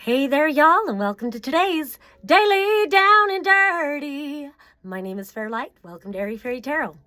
Hey there, y'all, and welcome to today's Daily Down and Dirty. My name is Fairlight. Welcome to Airy Fairy Tarot.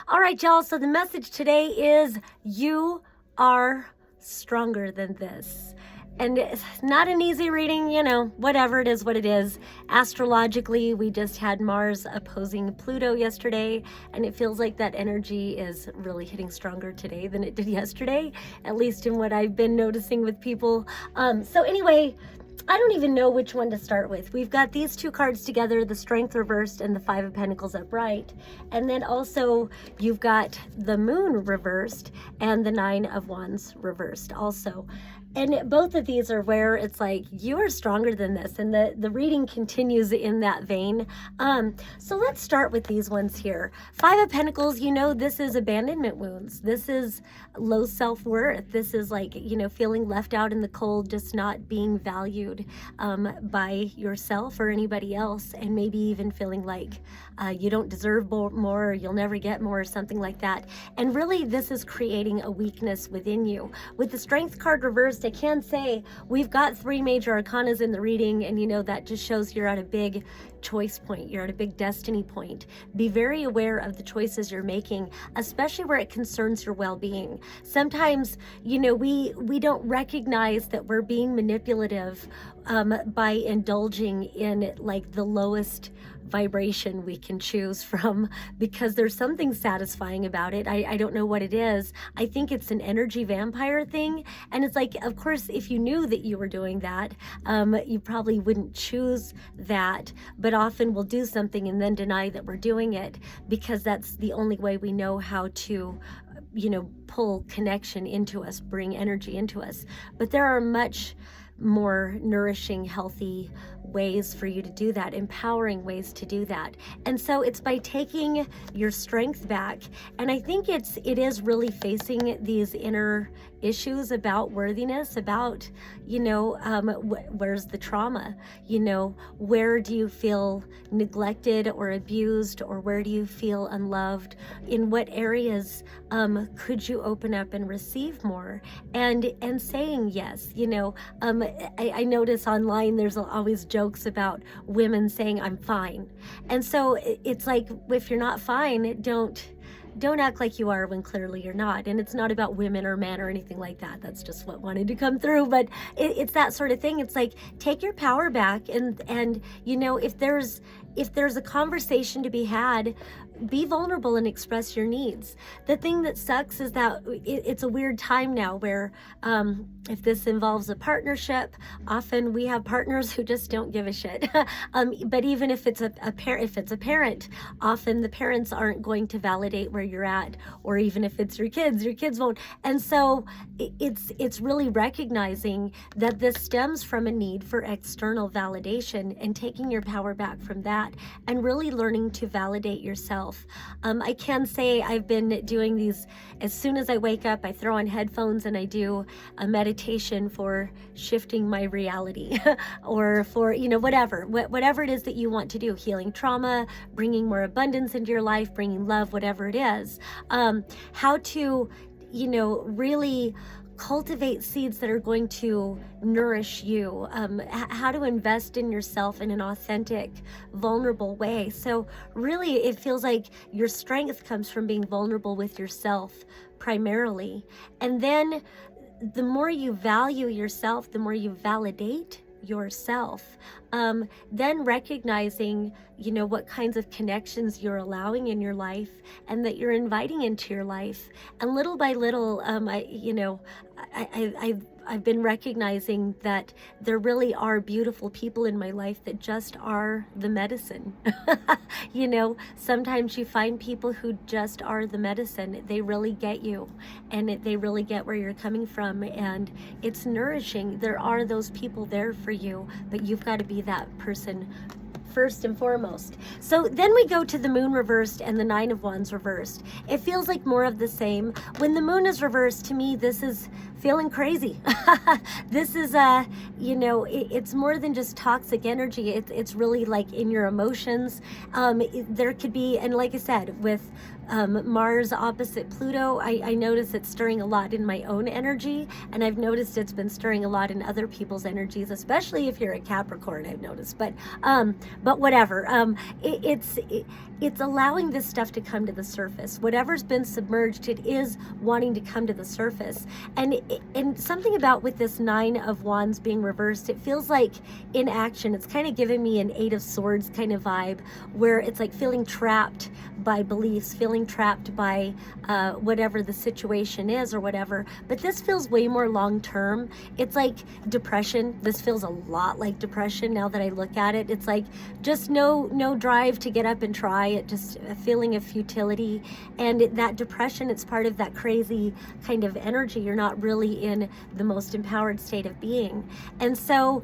All right, y'all, so the message today is you are stronger than this. And it's not an easy reading, whatever it is, what it is. Astrologically, we just had Mars opposing Pluto yesterday, and it feels like that energy is really hitting stronger today than it did yesterday, at least in what I've been noticing with people. So anyway, I don't even know which one to start with. We've got these two cards together, the Strength reversed and the Five of Pentacles upright. And then also you've got the Moon reversed and the Nine of Wands reversed also. And both of these are where it's like, you are stronger than this. And the reading continues in that vein. So let's start with these ones here. Five of Pentacles, this is abandonment wounds. This is low self-worth. This is like, feeling left out in the cold, just not being valued by yourself or anybody else. And maybe even feeling like you don't deserve more, or you'll never get more, or something like that. And really, this is creating a weakness within you. With the Strength card reversed, I can say we've got three major arcanas in the reading, and that just shows you're at a big choice point. You're at a big destiny point. Be very aware of the choices you're making, especially where it concerns your well-being. Sometimes, we don't recognize that we're being manipulative by indulging in like the lowest vibration we can choose from, because there's something satisfying about it. I don't know what it is. I think it's an energy vampire thing. And it's like, of course, if you knew that you were doing that, you probably wouldn't choose that, but often we'll do something and then deny that we're doing it, because that's the only way we know how to pull connection into us, bring energy into us. But there are much more nourishing, healthy ways for you to do that, empowering ways to do that. And so it's by taking your strength back. And I think it is really facing these inner issues about worthiness, about, where's the trauma? Where do you feel neglected or abused, or where do you feel unloved? In what areas could you open up and receive more? And saying yes, I notice online there's always jokes about women saying I'm fine. And so it's like, if you're not fine, don't act like you are when clearly you're not. And it's not about women or men or anything like that. That's just what wanted to come through. But it's that sort of thing. It's like, take your power back, and if there's a conversation to be had, be vulnerable and express your needs. The thing that sucks is that it's a weird time now where if this involves a partnership, often we have partners who just don't give a shit. But even if it's a parent, often the parents aren't going to validate where you're at, or even if it's your kids won't. And so it's really recognizing that this stems from a need for external validation, and taking your power back from that, and really learning to validate yourself. I can say I've been doing these as soon as I wake up. I throw on headphones and I do a meditation for shifting my reality or for, whatever it is that you want to do, healing trauma, bringing more abundance into your life, bringing love, whatever it is. How to, really cultivate seeds that are going to nourish you, how to invest in yourself in an authentic, vulnerable way. So really, it feels like your strength comes from being vulnerable with yourself primarily. And then the more you value yourself, the more you validate yourself, then recognizing, what kinds of connections you're allowing in your life and that you're inviting into your life. And little by little, I've been recognizing that there really are beautiful people in my life that just are the medicine. Sometimes you find people who just are the medicine. They really get you, and they really get where you're coming from, and it's nourishing. There are those people there for you, but you've got to be that person first and foremost. So then we go to the Moon reversed and the Nine of Wands reversed. It feels like more of the same. When the Moon is reversed, to me, this is feeling crazy. This is it's more than just toxic energy. It's really like in your emotions. There could be, and like I said, with Mars opposite Pluto, I notice it's stirring a lot in my own energy, and I've noticed it's been stirring a lot in other people's energies, especially if you're a Capricorn, I've noticed. But whatever. It's allowing this stuff to come to the surface. Whatever's been submerged, it is wanting to come to the surface. And something about with this Nine of Wands being reversed, it feels like in action. It's kind of giving me an Eight of Swords kind of vibe, where it's like feeling trapped by beliefs, feeling trapped by whatever the situation is or whatever. But this feels way more long term. It's like depression. This feels a lot like depression now that I look at it. It's like just no drive to get up and try it, just a feeling of futility. And that depression, it's part of that crazy kind of energy. You're not really in the most empowered state of being. And so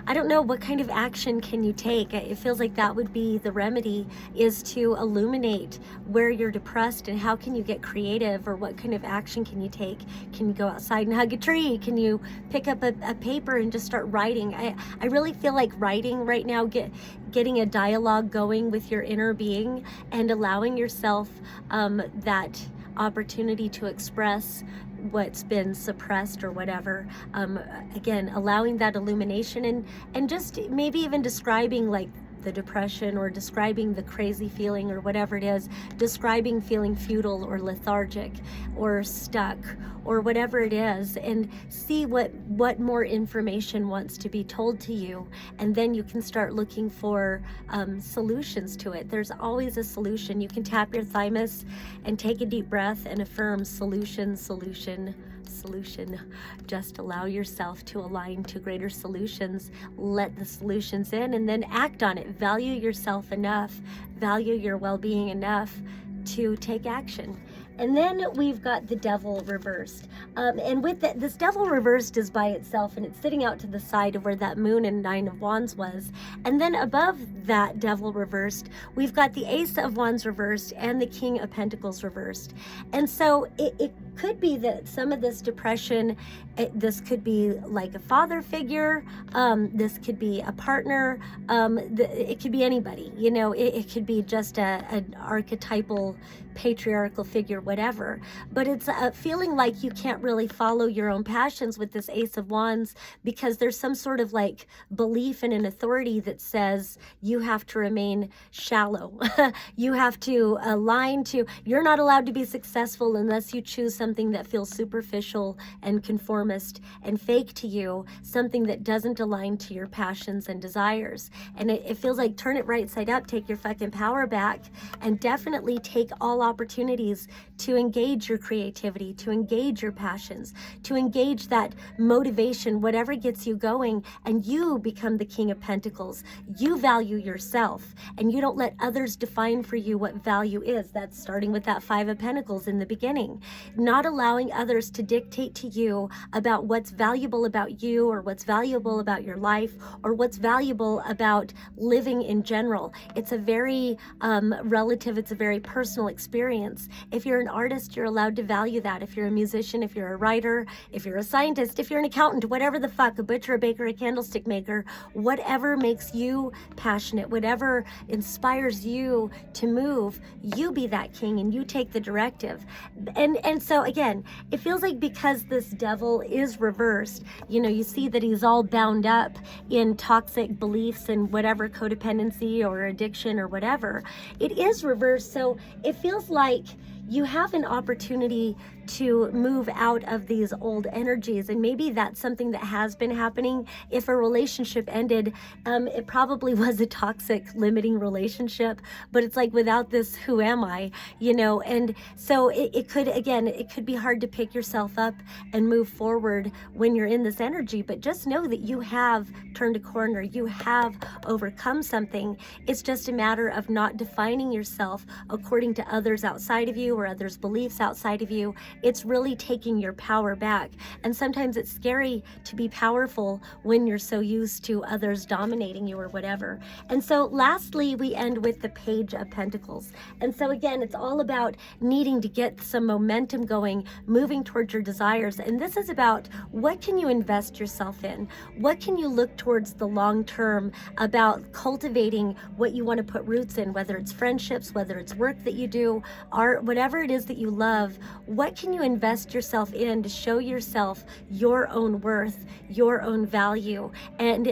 I don't know, what kind of action can you take? It feels like that would be the remedy, is to illuminate where you're depressed and how can you get creative, or what kind of action can you take? Can you go outside and hug a tree? Can you pick up a paper and just start writing? I really feel like writing right now, getting a dialogue going with your inner being and allowing yourself that opportunity to express what's been suppressed or whatever. Again, allowing that illumination and just maybe even describing like the depression, or describing the crazy feeling, or whatever it is, describing feeling futile or lethargic or stuck or whatever it is, and see what more information wants to be told to you. And then you can start looking for solutions to it. There's always a solution. You can tap your thymus and take a deep breath and affirm solution, solution, solution. Just allow yourself to align to greater solutions. Let the solutions in and then act on it. Value yourself enough, value your well-being enough to take action. And then we've got the Devil reversed. And with this Devil reversed is by itself, and it's sitting out to the side of where that Moon and Nine of Wands was. And then above that Devil reversed, we've got the Ace of Wands reversed and the King of Pentacles reversed. And so it could be that some of this depression, this could be like a father figure, this could be a partner, it could be anybody, you know, it could be just an archetypal patriarchal figure, whatever. But it's feeling like you can't really follow your own passions with this Ace of Wands, because there's some sort of like belief in an authority that says you have to remain shallow. You have to align to, you're not allowed to be successful unless you choose something that feels superficial and conformist and fake to you, something that doesn't align to your passions and desires. And it feels like turn it right side up, take your fucking power back, and definitely take all opportunities to engage your creativity, to engage your passions, to engage that motivation, whatever gets you going, and you become the King of Pentacles. You value yourself, and you don't let others define for you what value is. That's starting with that Five of Pentacles in the beginning. Not allowing others to dictate to you about what's valuable about you, or what's valuable about your life, or what's valuable about living in general. It's a very relative, it's a very personal experience. If you're an artist, you're allowed to value that. If you're a musician, if you're a writer, if you're a scientist, if you're an accountant, whatever the fuck, a butcher, a baker, a candlestick maker, whatever makes you passionate, whatever inspires you to move, you be that king and you take the directive. And so again, it feels like because this Devil is reversed, you know, you see that he's all bound up in toxic beliefs and whatever codependency or addiction or whatever. It is reversed, so it feels like you have an opportunity to move out of these old energies. And maybe that's something that has been happening. If a relationship ended, it probably was a toxic, limiting relationship, but it's like, without this, who am I? You know, and so it could be hard to pick yourself up and move forward when you're in this energy, but just know that you have turned a corner, you have overcome something. It's just a matter of not defining yourself according to others outside of you, or others' beliefs outside of you. It's really taking your power back. And sometimes it's scary to be powerful when you're so used to others dominating you or whatever. And so lastly, we end with the Page of Pentacles. And so again, it's all about needing to get some momentum going, moving towards your desires. And this is about what can you invest yourself in? What can you look towards the long term about cultivating what you want to put roots in, whether it's friendships, whether it's work that you do, art, whatever it is that you love. What can you invest yourself in to show yourself your own worth, your own value, and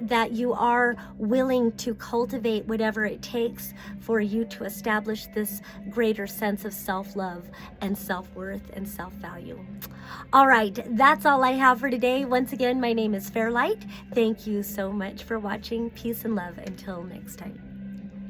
that you are willing to cultivate whatever it takes for you to establish this greater sense of self-love and self-worth and self-value. All right, that's all I have for today. Once again, my name is Fairlight. Thank you so much for watching. Peace and love until next time.